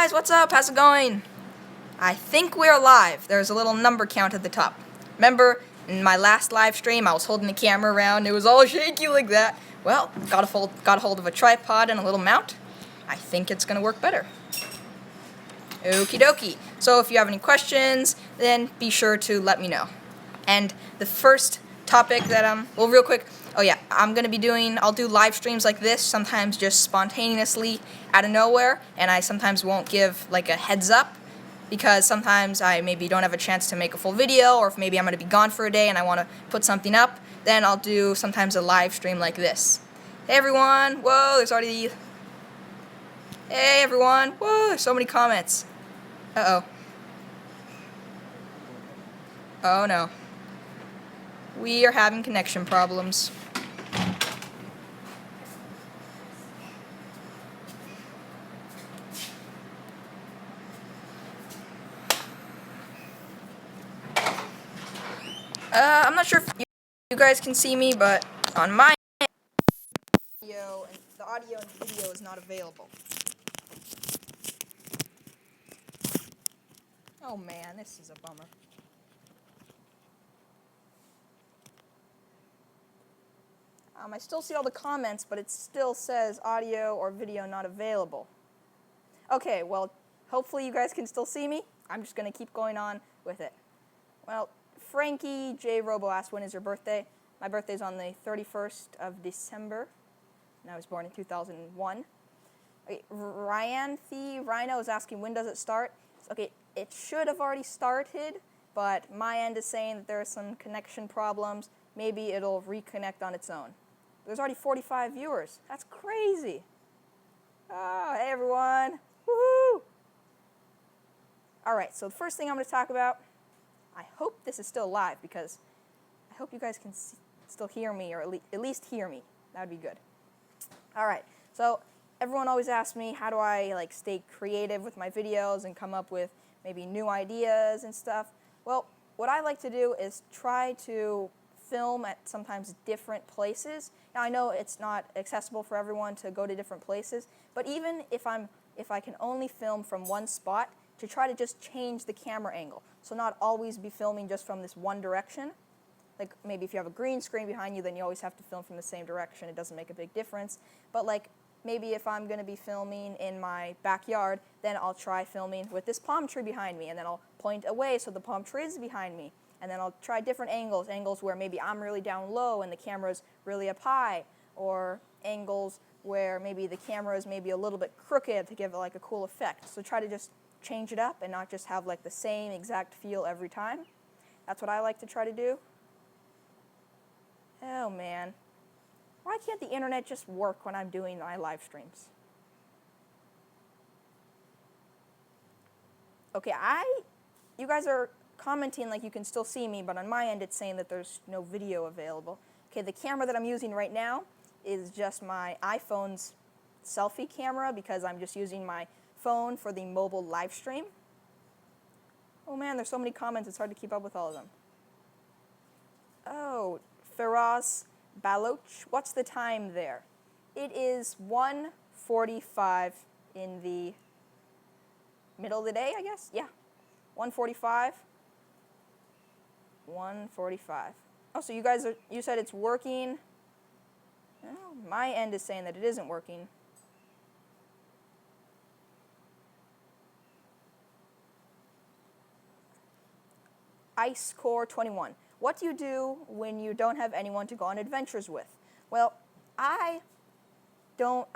guys, what's up? How's it going? I think we're live. There's a little number count at the top. Remember, in my last live stream, I was holding the camera around. It was all shaky like that. Well, got a hold of a tripod and a little mount. I think it's gonna work better. Okie dokie. So if you have any questions, then be sure to let me know. And the first topic that well, real quick. Oh yeah, I'll do live streams like this, sometimes just spontaneously out of nowhere, and I sometimes won't give like a heads up, because sometimes I maybe don't have a chance to make a full video, or if maybe I'm going to be gone for a day and I want to put something up, then I'll do sometimes a live stream like this. Hey everyone, whoa, there's already, hey everyone, whoa, there's so many comments. Uh-oh. Oh no. We are having connection problems. I'm not sure if you guys can see me, but on my video, the audio and video is not available. Oh man, this is a bummer. I still see all the comments, but it still says audio or video not available. Okay, well, hopefully you guys can still see me. I'm just going to keep going on with it. Well, Frankie J. Robo asked, when is your birthday? My birthday's on the 31st of December, and I was born in 2001. Okay, Rhino is asking, when does it start? Okay, it should have already started, but my end is saying that there are some connection problems. Maybe it'll reconnect on its own. There's already 45 viewers. That's crazy. Oh, hey everyone. Woohoo! All right, so the first thing I'm going to talk about, I hope this is still live, because I hope you guys can still hear me, or at least hear me. That would be good. All right, so everyone always asks me, how do I stay creative with my videos and come up with maybe new ideas and stuff? Well, what I like to do is try to film at sometimes different places. Now I know it's not accessible for everyone to go to different places, but even if I can only film from one spot, to try to just change the camera angle. So not always be filming just from this one direction. Like maybe if you have a green screen behind you, then you always have to film from the same direction. It doesn't make a big difference. But maybe if I'm going to be filming in my backyard, then I'll try filming with this palm tree behind me, and then I'll point away so the palm tree is behind me. And then I'll try different angles where maybe I'm really down low and the camera's really up high, or angles where maybe the camera is maybe a little bit crooked to give it a cool effect. So try to just change it up and not just have the same exact feel every time. That's what I like to try to do. Oh man, why can't the internet just work when I'm doing my live streams? Okay, you guys are commenting like you can still see me, but on my end it's saying that there's no video available. Okay, the camera that I'm using right now is just my iPhone's selfie camera, because I'm just using my phone for the mobile live stream. Oh man, there's so many comments, it's hard to keep up with all of them. Oh, Feroz Baloch, what's the time there? It is 1:45 in the middle of the day, I guess? Yeah, 1:45. 1:45. Oh, so you said it's working. Oh, my end is saying that it isn't working. IceCore21. What do you do when you don't have anyone to go on adventures with? Well, I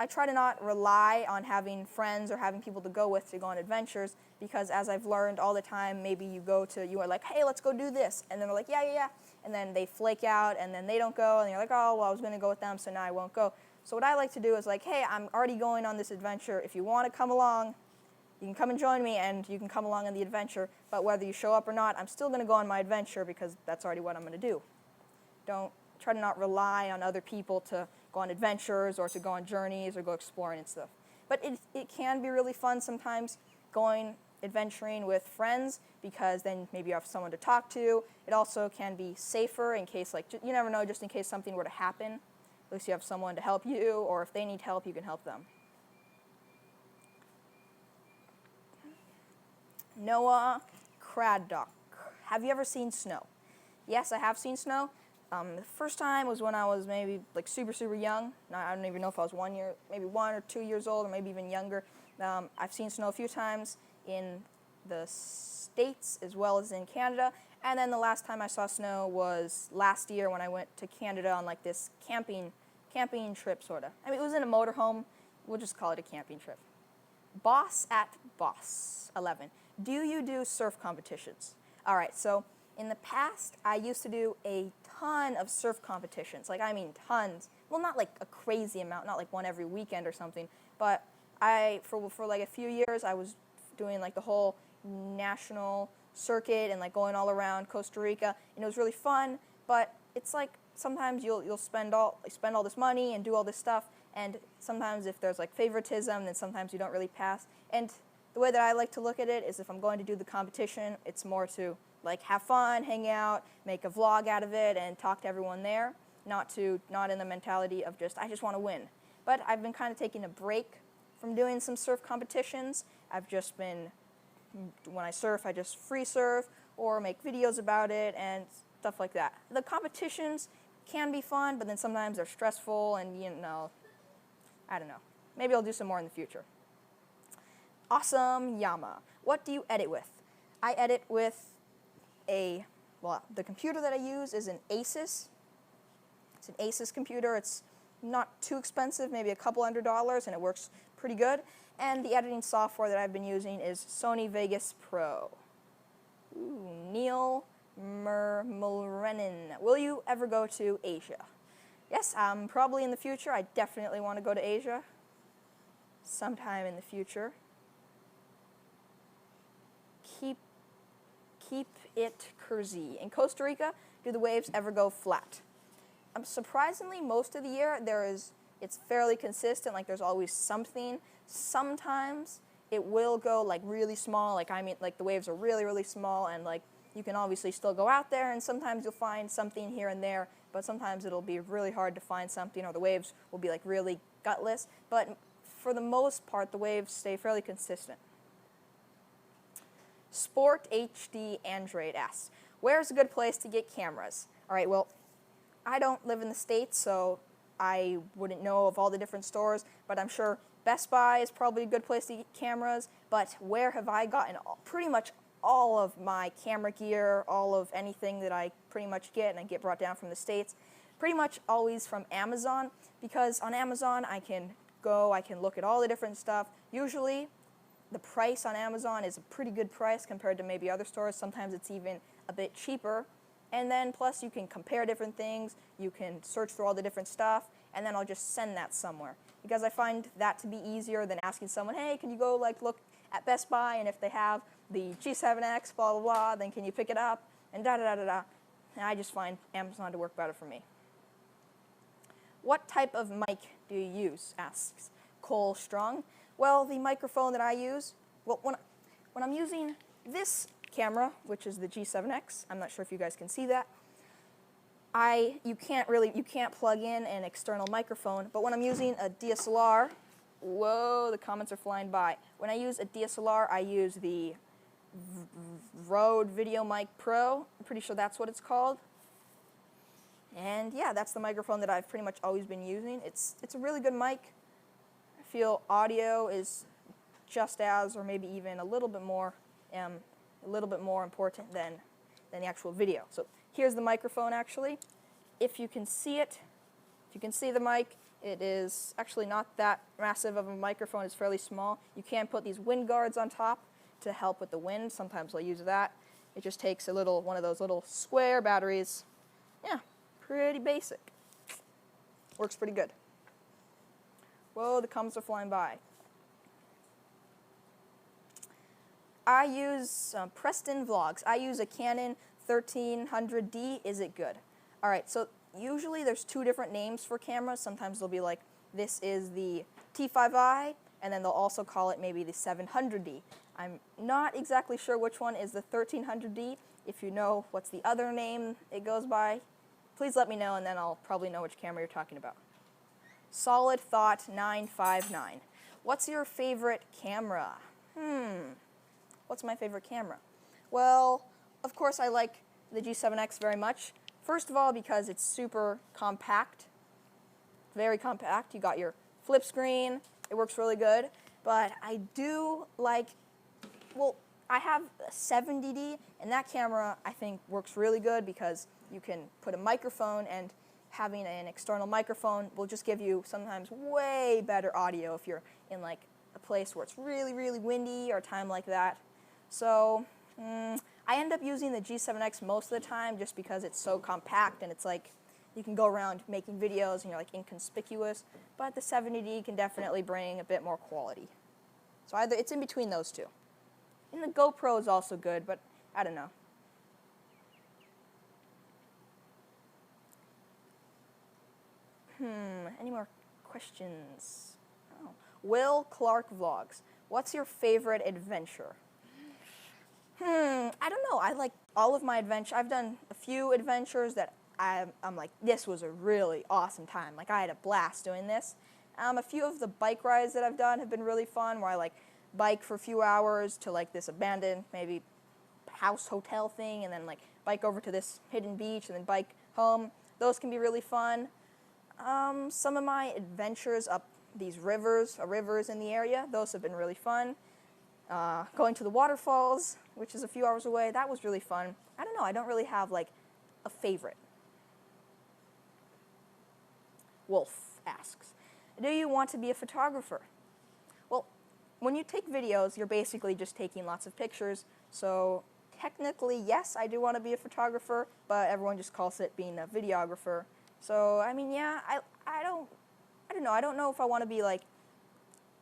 try to not rely on having friends or having people to go with to go on adventures, because as I've learned all the time, maybe you are like, hey, let's go do this, and then they're like, yeah, and then they flake out, and then they don't go, and you're like, oh, well, I was going to go with them, so now I won't go. So what I like to do is hey, I'm already going on this adventure. If you want to come along, you can come and join me, and you can come along on the adventure, but whether you show up or not, I'm still going to go on my adventure, because that's already what I'm going to do. Don't try to not rely on other people to go on adventures or to go on journeys or go exploring and stuff. But it can be really fun sometimes going adventuring with friends, because then maybe you have someone to talk to. It also can be safer in case, you never know, just in case something were to happen. At least you have someone to help you, or if they need help, you can help them. Noah Craddock. Have you ever seen snow? Yes, I have seen snow. The first time was when I was maybe like super, super young. I don't even know if I was 1 year, maybe 1 or 2 years old, or maybe even younger. I've seen snow a few times in the States as well as in Canada. And then the last time I saw snow was last year when I went to Canada on like this camping trip, sort of. I mean, it was in a motorhome. We'll just call it a camping trip. Boss at Boss 11. Do you do surf competitions? All right, so in the past, I used to do a ton of surf competitions. Like, I mean, tons. Well, not like a crazy amount, not like one every weekend or something. But for like a few years, I was doing like the whole national circuit and like going all around Costa Rica, and it was really fun. But it's like sometimes you'll spend all this money and do all this stuff, and sometimes if there's like favoritism, then sometimes you don't really pass. And the way that I like to look at it is, if I'm going to do the competition, it's more to like have fun, hang out, make a vlog out of it, and talk to everyone there. Not in the mentality of I just want to win. But I've been kind of taking a break from doing some surf competitions. I've just been, when I surf, I just free surf or make videos about it and stuff like that. The competitions can be fun, but then sometimes they're stressful, and I don't know. Maybe I'll do some more in the future. Awesome Yama. What do you edit with? I edit with the computer that I use is an Asus. It's an Asus computer. It's not too expensive, maybe a couple $100, and it works pretty good. And the editing software that I've been using is Sony Vegas Pro. Ooh, Neil Mulrenin. Will you ever go to Asia? Yes, probably in the future. I definitely want to go to Asia sometime in the future. Keep it Kersey. In Costa Rica, do the waves ever go flat? Surprisingly, most of the year it's fairly consistent. Like, there's always something. Sometimes it will go like really small. Like, I mean, like the waves are really, really small, and like you can obviously still go out there, and sometimes you'll find something here and there, but sometimes it'll be really hard to find something, or the waves will be like really gutless. But for the most part, the waves stay fairly consistent. Sport HD Android asks, where's a good place to get cameras? All right, well, I don't live in the States, so I wouldn't know of all the different stores, but I'm sure Best Buy is probably a good place to get cameras. But where have I gotten pretty much all of my camera gear, all of anything that I pretty much get and I get brought down from the States? Pretty much always from Amazon, because on Amazon I can look at all the different stuff. Usually the price on Amazon is a pretty good price compared to maybe other stores. Sometimes it's even a bit cheaper. And then plus you can compare different things, you can search through all the different stuff, and then I'll just send that somewhere. Because I find that to be easier than asking someone, hey, can you go like look at Best Buy, and if they have the G7X, blah, blah, blah, then can you pick it up, and da-da-da-da-da. And I just find Amazon to work better for me. What type of mic do you use, asks Cole Strong. Well, the microphone that I use, well, when I'm using this camera, which is the G7X, I'm not sure if you guys can see that, you can't plug in an external microphone, but when I'm using a DSLR, whoa, the comments are flying by. When I use a DSLR, I use the Rode Video Mic Pro. I'm pretty sure that's what it's called. And yeah, that's the microphone that I've pretty much always been using. It's a really good mic. I feel audio is just as, or maybe even a little bit more important than the actual video. So here's the microphone actually. If you can see it, if you can see the mic, it is actually not that massive of a microphone. It's fairly small. You can put these wind guards on top to help with the wind. Sometimes I'll use that. It just takes one of those little square batteries. Yeah, pretty basic. Works pretty good. Whoa, the comments are flying by. I use Preston Vlogs. I use a Canon 1300D. Is it good? All right, so usually there's two different names for cameras. Sometimes they'll be like, this is the T5i, and then they'll also call it maybe the 700D. I'm not exactly sure which one is the 1300D. If you know what's the other name it goes by, please let me know, and then I'll probably know which camera you're talking about. Solid Thought 959. What's your favorite camera? What's my favorite camera? Well, of course I like the G7X very much. First of all, because it's super compact, very compact. You got your flip screen, it works really good. But I do like, well, I have a 70D, and that camera I think works really good because you can put a microphone, and having an external microphone will just give you sometimes way better audio if you're in like a place where it's really, really windy or a time like that. So I end up using the G7X most of the time just because it's so compact and it's like you can go around making videos and you're like inconspicuous, but the 70D can definitely bring a bit more quality. So either it's in between those two. And the GoPro is also good, but I don't know. Any more questions? Oh. Will Clark Vlogs. What's your favorite adventure? I don't know. I like all of my adventures. I've done a few adventures that I'm like, this was a really awesome time. Like, I had a blast doing this. A few of the bike rides that I've done have been really fun, where I like bike for a few hours to like this abandoned maybe house hotel thing, and then like bike over to this hidden beach and then bike home. Those can be really fun. Some of my adventures up these rivers in the area, those have been really fun. Going to the waterfalls, which is a few hours away, that was really fun. I don't know, I don't really have like a favorite. Wolf asks, do you want to be a photographer? Well, when you take videos, you're basically just taking lots of pictures, so technically, yes, I do want to be a photographer, but everyone just calls it being a videographer. So, I mean, yeah, I don't know. I don't know if I want to be like,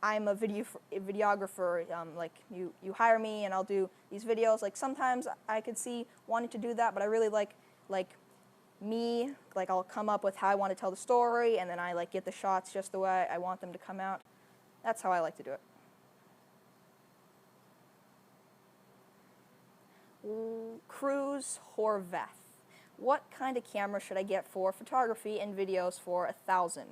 I'm a videographer, like you hire me and I'll do these videos. Like, sometimes I could see wanting to do that, but I really like me, like I'll come up with how I want to tell the story, and then I like get the shots just the way I want them to come out. That's how I like to do it. Cruz Horvath. What kind of camera should I get for photography and videos for $1,000?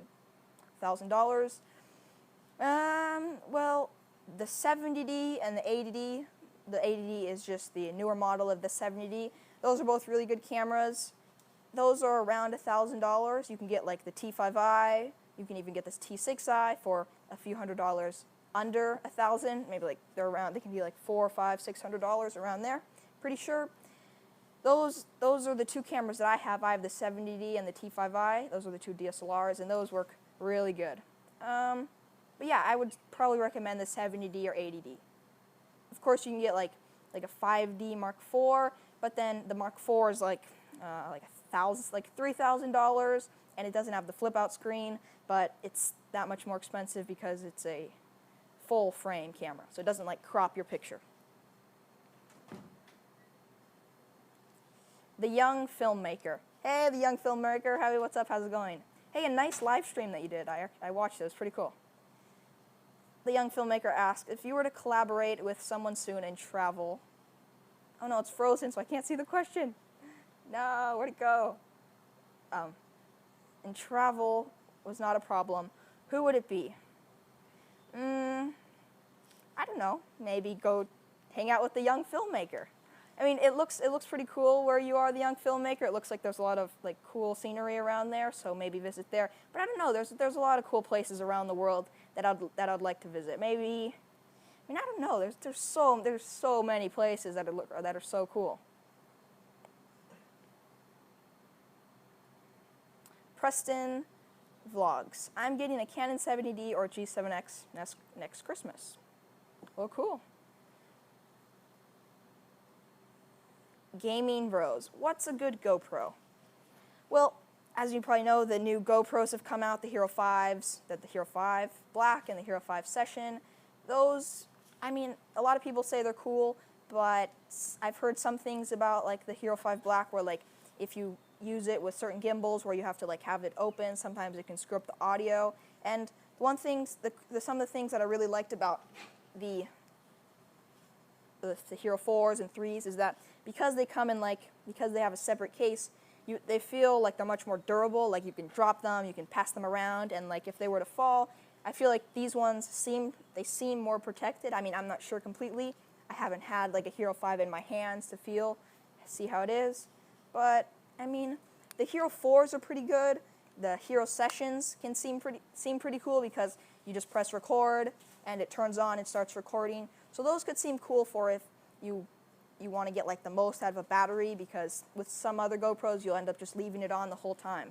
Well, the 70D and the 80D. The 80D is just the newer model of the 70D. Those are both really good cameras. Those are around $1,000. You can get like the T5i. You can even get this T6i for a few $100s under $1,000. Maybe like they can be like $400, $500, $600 around there. Pretty sure. Those are the two cameras that I have. I have the 70D and the T5i. Those are the two DSLRs, and those work really good. But yeah, I would probably recommend the 70D or 80D. Of course, you can get like a 5D Mark IV, but then the Mark IV is like $3,000, and it doesn't have the flip-out screen, but it's that much more expensive because it's a full frame camera, so it doesn't like crop your picture. The Young Filmmaker. Hey, The Young Filmmaker. Howie, what's up? How's it going? Hey, a nice live stream that you did. I watched it. It was pretty cool. The Young Filmmaker asked, if you were to collaborate with someone soon and travel... Oh, no, it's frozen, so I can't see the question. No, where'd it go? And travel was not a problem. Who would it be? I don't know. Maybe go hang out with The Young Filmmaker. I mean, it looks pretty cool where you are, The Young Filmmaker. It looks like there's a lot of like cool scenery around there, so maybe visit there. But I don't know. There's a lot of cool places around the world that I'd like to visit. Maybe, I mean, I don't know. There's so many places that are so cool. Preston Vlogs. I'm getting a Canon 70D or G7X next Christmas. Well, cool. Gaming Bros. What's a good GoPro? Well, as you probably know, the new GoPros have come out, the Hero 5s, the Hero 5 Black and the Hero 5 Session. Those, I mean, a lot of people say they're cool, but I've heard some things about like the Hero 5 Black where like if you use it with certain gimbals where you have to like have it open, sometimes it can screw up the audio. And some of the things that I really liked about the Hero 4s and 3s is that because they come in because they have a separate case, they feel like they're much more durable. Like you can drop them, you can pass them around, and like if they were to fall, I feel like these ones seem more protected. I mean, I'm not sure completely. I haven't had like a Hero 5 in my hands to see how it is. But I mean, the Hero 4s are pretty good. The Hero Sessions can seem pretty cool because you just press record and it turns on and starts recording. So those could seem cool for if you want to get like the most out of a battery, because with some other GoPros you'll end up just leaving it on the whole time.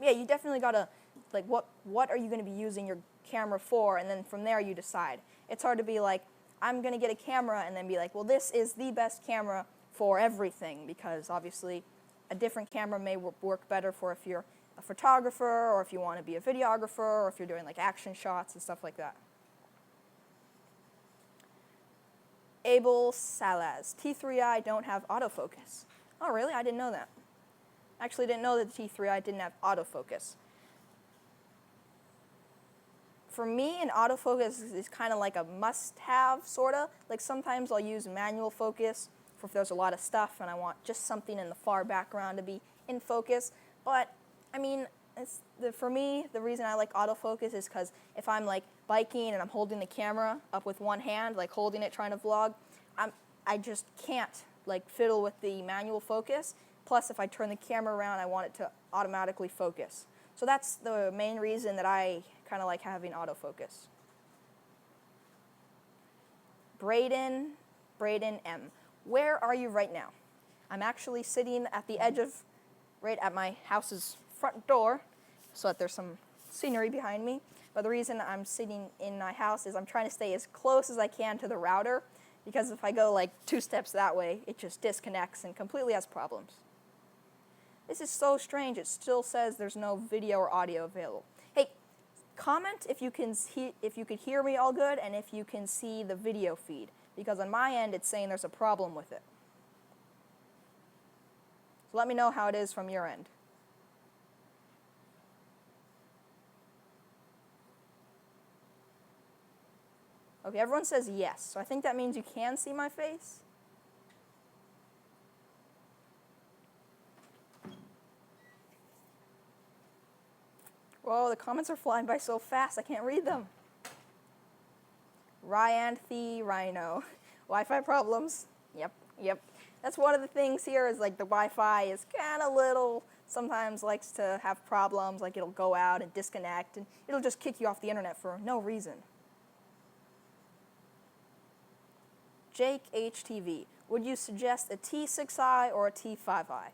Yeah, you definitely gotta, like, what are you going to be using your camera for, and then from there you decide. It's hard to be like, I'm going to get a camera and then be like, well, this is the best camera for everything, because obviously a different camera may work better for if you're a photographer, or if you want to be a videographer, or if you're doing like action shots and stuff like that. Abel Salaz, T3i don't have autofocus. Oh, really? I didn't know that. Actually, didn't know that the T3i didn't have autofocus. For me, an autofocus is kind of like a must-have, sort of. Like sometimes I'll use manual focus for if there's a lot of stuff and I want just something in the far background to be in focus. But, I mean, for me, the reason I like autofocus is because if I'm like biking and I'm holding the camera up with one hand, like holding it trying to vlog, I just can't like fiddle with the manual focus. Plus, if I turn the camera around, I want it to automatically focus. So that's the main reason that I kind of like having autofocus. Braden M. Where are you right now? I'm actually sitting at the edge of, right at my house's front door, so that there's some scenery behind me. But the reason I'm sitting in my house is I'm trying to stay as close as I can to the router, because if I go like 2 steps that way, it just disconnects and completely has problems. This is so strange. It still says there's no video or audio available. Hey, comment if you could hear me all good and if you can see the video feed, because on my end it's saying there's a problem with it. So let me know how it is from your end. Okay, everyone says yes, so I think that means you can see my face. Whoa, the comments are flying by so fast, I can't read them. Ryanthe Rhino. Wi-Fi problems. Yep. That's one of the things here is like the Wi-Fi is kind of little, sometimes likes to have problems, like it'll go out and disconnect, and it'll just kick you off the internet for no reason. Jake HTV, would you suggest a T6i or a T5i?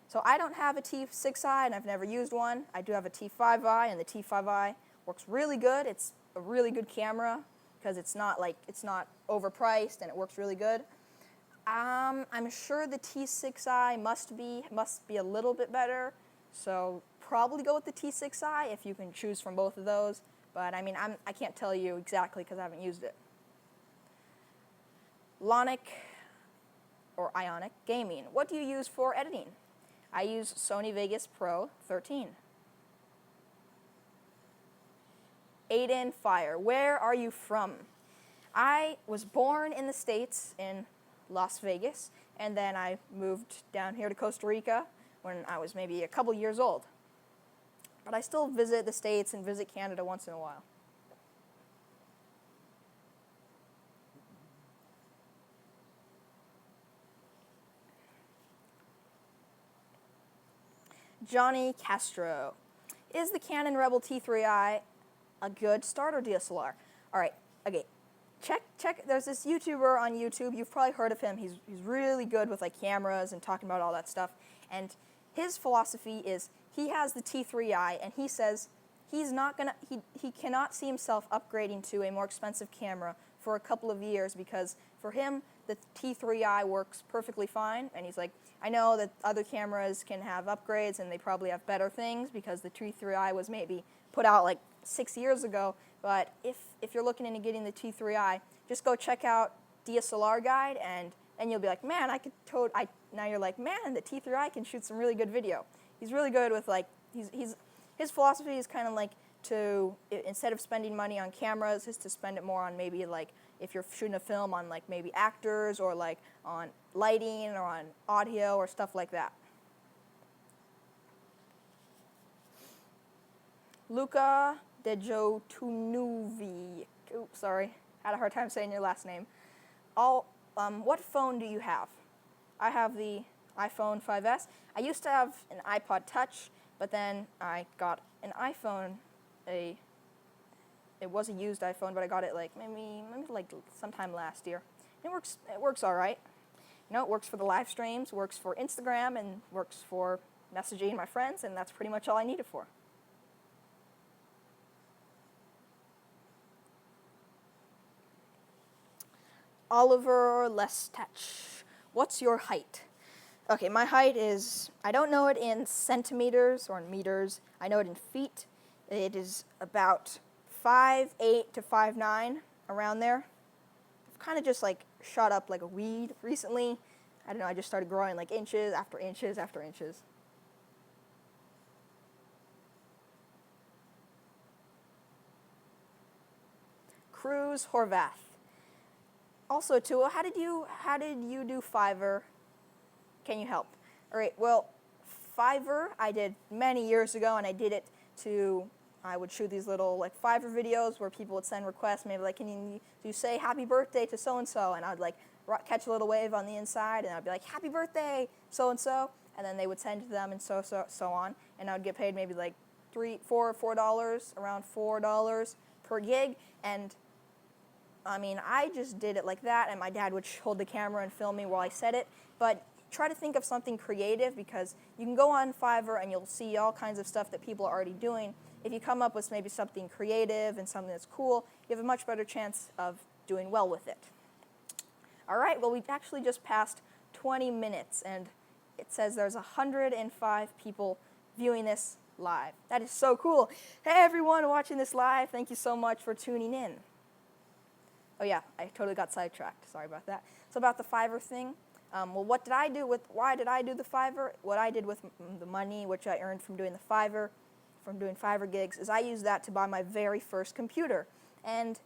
So I don't have a T6i and I've never used one. I do have a T5i, and the T5i works really good. It's a really good camera because it's not overpriced and it works really good. I'm sure the T6i must be a little bit better, so probably go with the T6i if you can choose from both of those. But I mean, I can't tell you exactly because I haven't used it. Ionic Gaming, what do you use for editing? I use Sony Vegas Pro 13. Aiden Fire, where are you from? I was born in the States in Las Vegas, and then I moved down here to Costa Rica when I was maybe a couple years old. But I still visit the States and visit Canada once in a while. Johnny Castro, is the Canon Rebel T3i a good starter DSLR? All right, okay, check. There's this YouTuber on YouTube. You've probably heard of him. He's really good with like cameras and talking about all that stuff. And his philosophy is he has the T3i, and he says he cannot see himself upgrading to a more expensive camera for a couple of years, because for him the T3i works perfectly fine. And he's like, I know that other cameras can have upgrades and they probably have better things because the T3i was maybe put out like 6 years ago. But if you're looking into getting the T3i, just go check out DSLR Guide, and you'll be like, man, now you're like, man, the T3i can shoot some really good video. He's really good with like, his philosophy is kind of like to, instead of spending money on cameras, is to spend it more on maybe like, if you're shooting a film on like maybe actors or like on lighting or on audio or stuff like that. Luca Dejotunuvi, oops, sorry, had a hard time saying your last name. what phone do you have? I have the iPhone 5S. I used to have an iPod Touch, but then I got an iPhone. It was a used iPhone, but I got it like maybe like sometime last year. It works all right. You know, it works for the live streams, works for Instagram, and works for messaging my friends, and that's pretty much all I need it for. Oliver Lestech, what's your height? Okay, my height is, I don't know it in centimeters or in meters. I know it in feet. It is about 5'8" to 5'9", around there. I've kind of just like shot up like a weed recently. I don't know, I just started growing like inches after inches after inches. Cruz Horvath. Also, too, how did you do Fiverr? Can you help? All right, well, Fiverr I did many years ago, and I did it I would shoot these little like Fiverr videos where people would send requests, maybe like, can you say happy birthday to so-and-so, and I would like catch a little wave on the inside, and I'd be like, happy birthday, so-and-so, and then they would send to them, and so on, and I would get paid maybe like $4, around $4 per gig, and I mean, I just did it like that, and my dad would hold the camera and film me while I said it, but try to think of something creative, because you can go on Fiverr and you'll see all kinds of stuff that people are already doing. If you come up with maybe something creative and something that's cool, you have a much better chance of doing well with it. All right, well, we've actually just passed 20 minutes, and it says there's 105 people viewing this live. That is so cool. Hey, everyone watching this live, thank you so much for tuning in. Oh yeah, I totally got sidetracked. Sorry about that. So about the Fiverr thing, well, why did I do the Fiverr? What I did with the money which I earned from doing the Fiverr, from doing Fiverr gigs, is I used that to buy my very first computer. And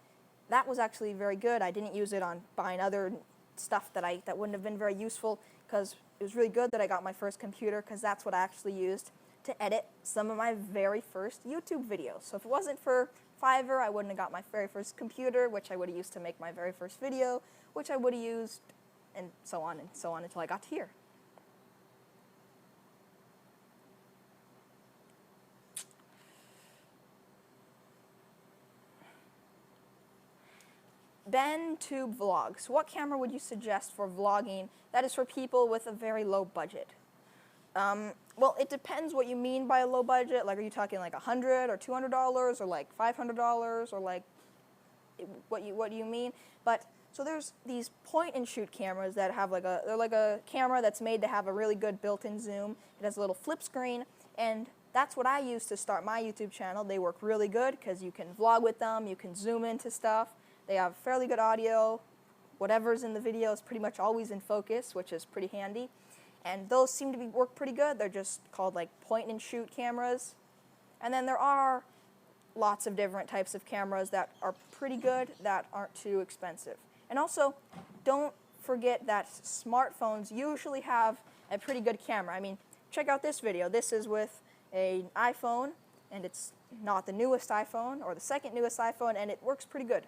that was actually very good. I didn't use it on buying other stuff that wouldn't have been very useful, because it was really good that I got my first computer, because that's what I actually used to edit some of my very first YouTube videos. So if it wasn't for Fiverr, I wouldn't have got my very first computer, which I would have used to make my very first video, which I would have used, and so on until I got to here. Ben Tube Vlogs. What camera would you suggest for vlogging that is for people with a very low budget? Well, it depends what you mean by a low budget. Like, are you talking like $100 or $200 or like $500 or like what do you mean? But so there's these point and shoot cameras that have they're like a camera that's made to have a really good built-in zoom. It has a little flip screen, and that's what I use to start my YouTube channel. They work really good because you can vlog with them, you can zoom into stuff. They have fairly good audio. Whatever's in the video is pretty much always in focus, which is pretty handy. And those seem to work pretty good. They're just called like point and shoot cameras. And then there are lots of different types of cameras that are pretty good, that aren't too expensive. And also, don't forget that smartphones usually have a pretty good camera. I mean, check out this video. This is with an iPhone, and it's not the newest iPhone or the second newest iPhone, and it works pretty good.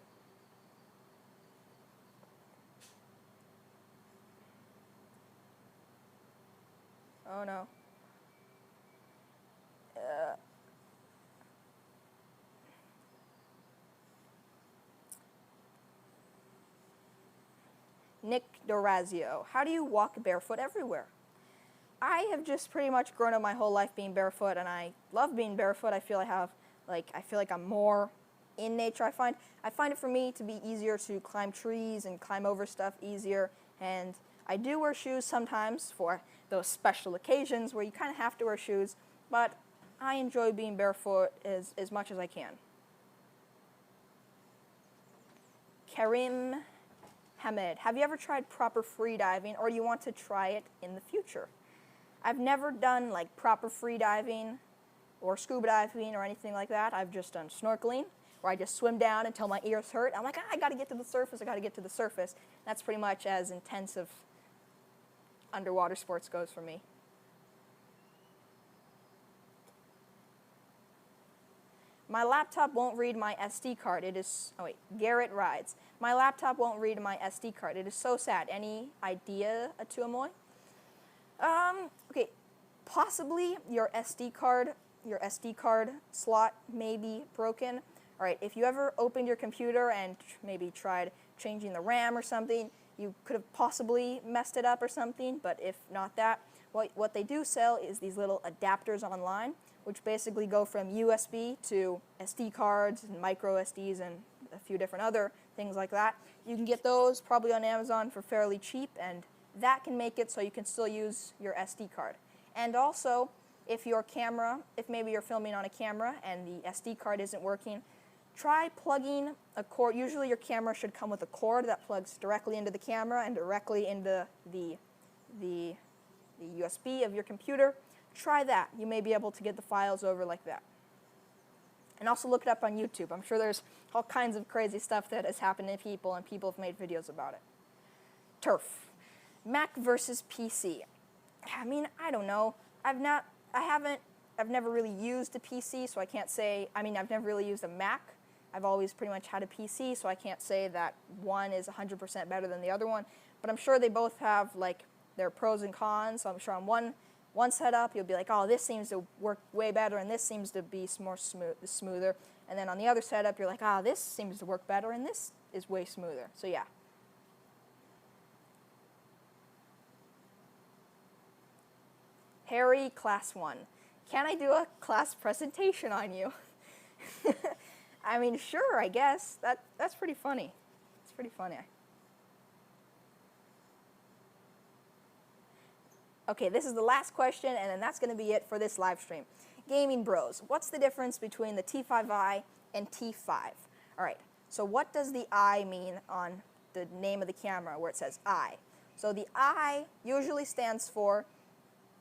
Oh no. Nick Dorazio, how do you walk barefoot everywhere? I have just pretty much grown up my whole life being barefoot, and I love being barefoot. I feel like I'm more in nature. I find it for me to be easier to climb trees and climb over stuff easier, and I do wear shoes sometimes for those special occasions where you kind of have to wear shoes, but I enjoy being barefoot as much as I can. Karim Hamed, have you ever tried proper free diving, or do you want to try it in the future? I've never done like proper free diving or scuba diving or anything like that. I've just done snorkeling, where I just swim down until my ears hurt. I'm like, I gotta get to the surface, I gotta get to the surface. That's pretty much as intensive underwater sports goes for me. My laptop won't read my SD card. It is, oh wait, Garrett Rides. My laptop won't read my SD card. It is so sad. Any idea, Atuamoy? Okay, possibly your SD card slot may be broken. All right, if you ever opened your computer and maybe tried changing the RAM or something, you could have possibly messed it up or something, but if not that, what they do sell is these little adapters online, which basically go from USB to SD cards and micro SDs and a few different other things like that. You can get those probably on Amazon for fairly cheap, and that can make it so you can still use your SD card. And also, if maybe you're filming on a camera and the SD card isn't working, try plugging a cord. Usually your camera should come with a cord that plugs directly into the camera and directly into the USB of your computer. Try that. You may be able to get the files over like that. And also look it up on YouTube. I'm sure there's all kinds of crazy stuff that has happened to people, and people have made videos about it. Turf. Mac versus PC. I mean, I don't know. I've never really used a PC, so I can't say, I've never really used a Mac. I've always pretty much had a PC, so I can't say that one is 100% better than the other one. But I'm sure they both have like their pros and cons. So I'm sure on one setup you'll be like, oh, this seems to work way better, and this seems to be more smoother. And then on the other setup you're like, oh, this seems to work better, and this is way smoother. So yeah. Harry, Class 1. Can I do a class presentation on you? I mean, sure, I guess. That's pretty funny. It's pretty funny. Okay, this is the last question, and then that's going to be it for this live stream. Gaming Bros, what's the difference between the T5i and T5? All right, so what does the I mean on the name of the camera where it says I? So the I usually stands for,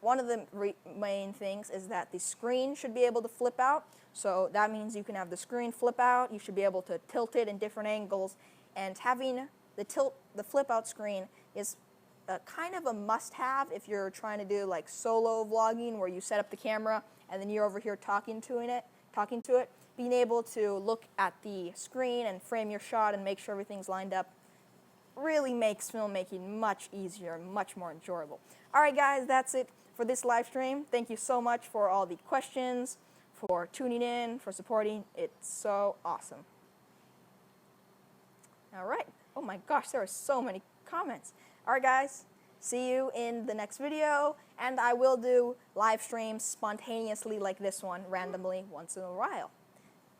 one of the main things is that the screen should be able to flip out. So that means you can have the screen flip out. You should be able to tilt it in different angles. And having the flip out screen is kind of a must-have if you're trying to do like solo vlogging where you set up the camera and then you're over here talking to it. Being able to look at the screen and frame your shot and make sure everything's lined up really makes filmmaking much easier and much more enjoyable. All right, guys, that's it for this live stream. Thank you so much for all the questions, for tuning in, for supporting. It's so awesome. All right. Oh my gosh, there are so many comments. All right, guys, see you in the next video, and I will do live streams spontaneously like this one randomly once in a while.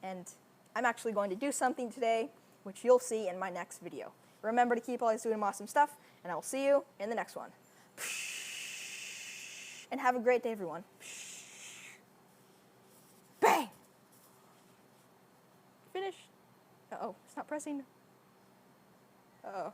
And I'm actually going to do something today, which you'll see in my next video. Remember to keep always doing awesome stuff, and I will see you in the next one. And have a great day, everyone. Bang! Finish. Uh-oh, it's not pressing. Uh-oh.